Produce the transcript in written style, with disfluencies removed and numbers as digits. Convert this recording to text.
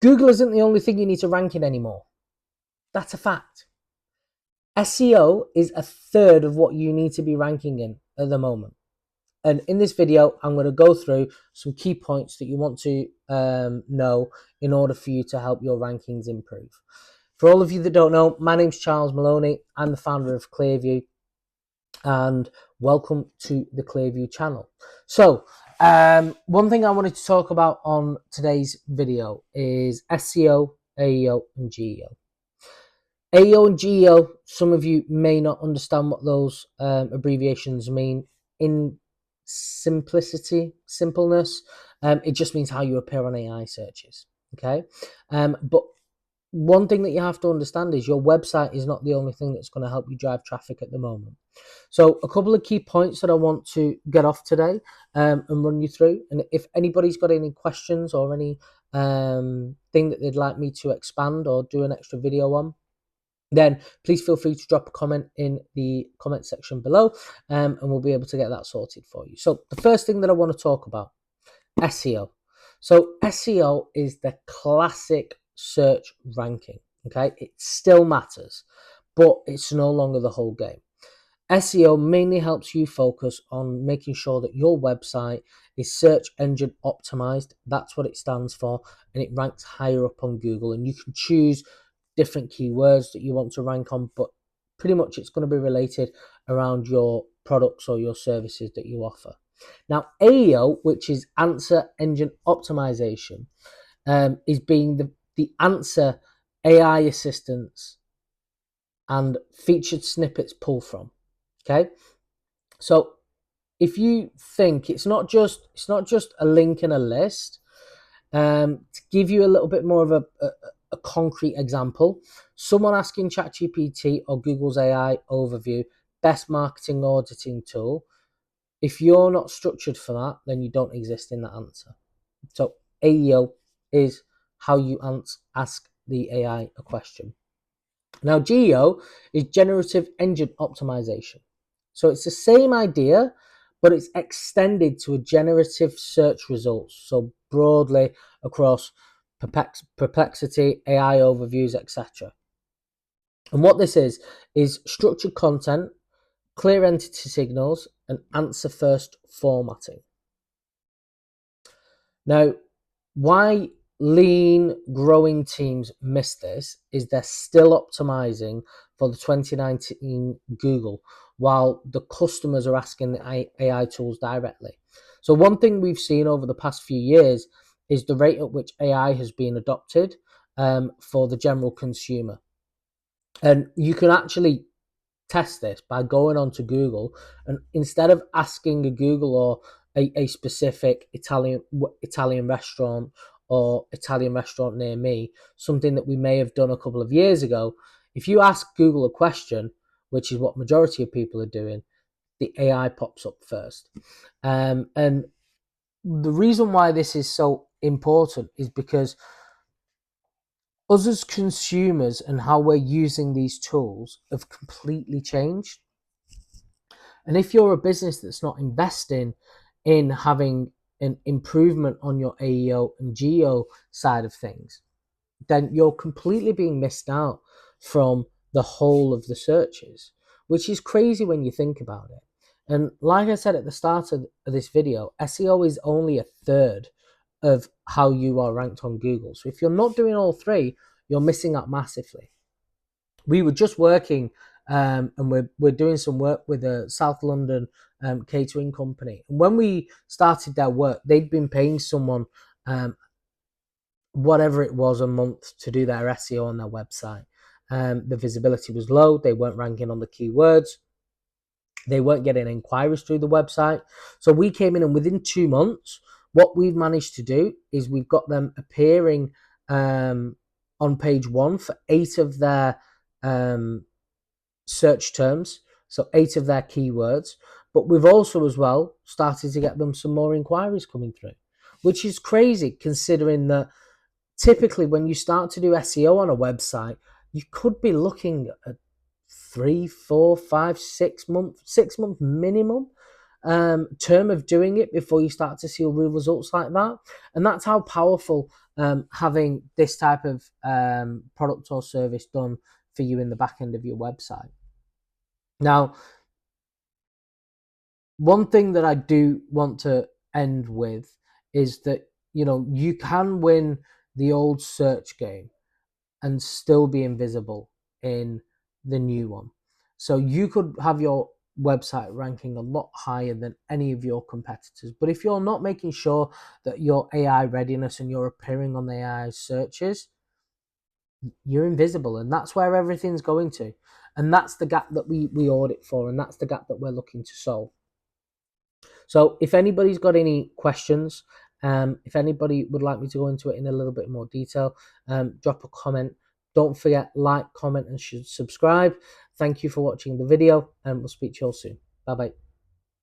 Google isn't the only thing you need to rank in anymore. That's a fact. SEO is a third of what you need to be ranking in at the moment. And in this video, I'm going to go through some key points that you want to know in order for you to help your rankings improve. For all of you that don't know, my name's Charles Maloney. I'm the founder of Clearview, and welcome to the Clearview channel. So, one thing I wanted to talk about on today's video is SEO, AEO, and GEO. AEO and GEO, some of you may not understand what those abbreviations mean. In simpleness, it just means how you appear on AI searches. Okay, but one thing that you have to understand is your website is not the only thing that's going to help you drive traffic at the moment. So a couple of key points that I want to get off today and run you through. And if anybody's got any questions or any thing that they'd like me to expand or do an extra video on, then please feel free to drop a comment in the comment section below, and we'll be able to get that sorted for you. So the first thing that I want to talk about, SEO. So SEO is the classic search ranking. Okay, it still matters, but it's no longer the whole game. SEO mainly helps you focus on making sure that your website is search engine optimized. That's what it stands for, and it ranks higher up on Google. And you can choose different keywords that you want to rank on, but pretty much it's going to be related around your products or your services that you offer. Now, AEO, which is Answer Engine Optimization, is being the answer AI assistants and featured snippets pull from. Okay, so if you think it's not just a link in a list, to give you a little bit more of a concrete example, someone asking ChatGPT or Google's AI Overview, best marketing auditing tool, if you're not structured for that, then you don't exist in that answer. So AEO is how you ask the AI a question. Now, GEO is Generative Engine Optimisation. So it's the same idea, but it's extended to a generative search results. So broadly across Perplexity, AI Overviews, etc. And what this is structured content, clear entity signals, and answer first formatting. Now, why lean growing teams miss this is they're still optimizing for the 2019 Google while the customers are asking the AI tools directly. So one thing we've seen over the past few years is the rate at which AI has been adopted for the general consumer. And you can actually test this by going onto Google, and instead of asking a Google or a specific Italian restaurant or Italian restaurant near me, something that we may have done a couple of years ago, if you ask Google a question, which is what majority of people are doing, the AI pops up first. And the reason why this is so important is because us as consumers and how we're using these tools have completely changed. And if you're a business that's not investing in having an improvement on your AEO and GEO side of things, then you're completely being missed out from the whole of the searches, which is crazy when you think about it. And like I said at the start of this video, SEO is only a third of how you are ranked on Google. So if you're not doing all three, you're missing out massively. We were just working and we're doing some work with a South London catering company. And when we started their work, they'd been paying someone whatever it was a month to do their SEO on their website. The visibility was low. They weren't ranking on the keywords. They weren't getting inquiries through the website. So we came in, and within 2 months, what we've managed to do is we've got them appearing on page 1 for 8 of their search terms, so 8 of their keywords. But we've also as well started to get them some more inquiries coming through, which is crazy considering that typically when you start to do SEO on a website, you could be looking at 3, 4, 5, 6 month minimum term of doing it before you start to see real results like that. And that's how powerful having this type of product or service done for you in the back end of your website. Now, one thing that I do want to end with is that, you know, you can win the old search game and still be invisible in the new one. So you could have your website ranking a lot higher than any of your competitors. But if you're not making sure that your AI readiness and you're appearing on the AI searches, you're invisible, and that's where everything's going to. And that's the gap that we audit for, and that's the gap that we're looking to solve. So if anybody's got any questions, if anybody would like me to go into it in a little bit more detail, drop a comment. Don't forget, like, comment, and subscribe. Thank you for watching the video, and we'll speak to you all soon. Bye-bye.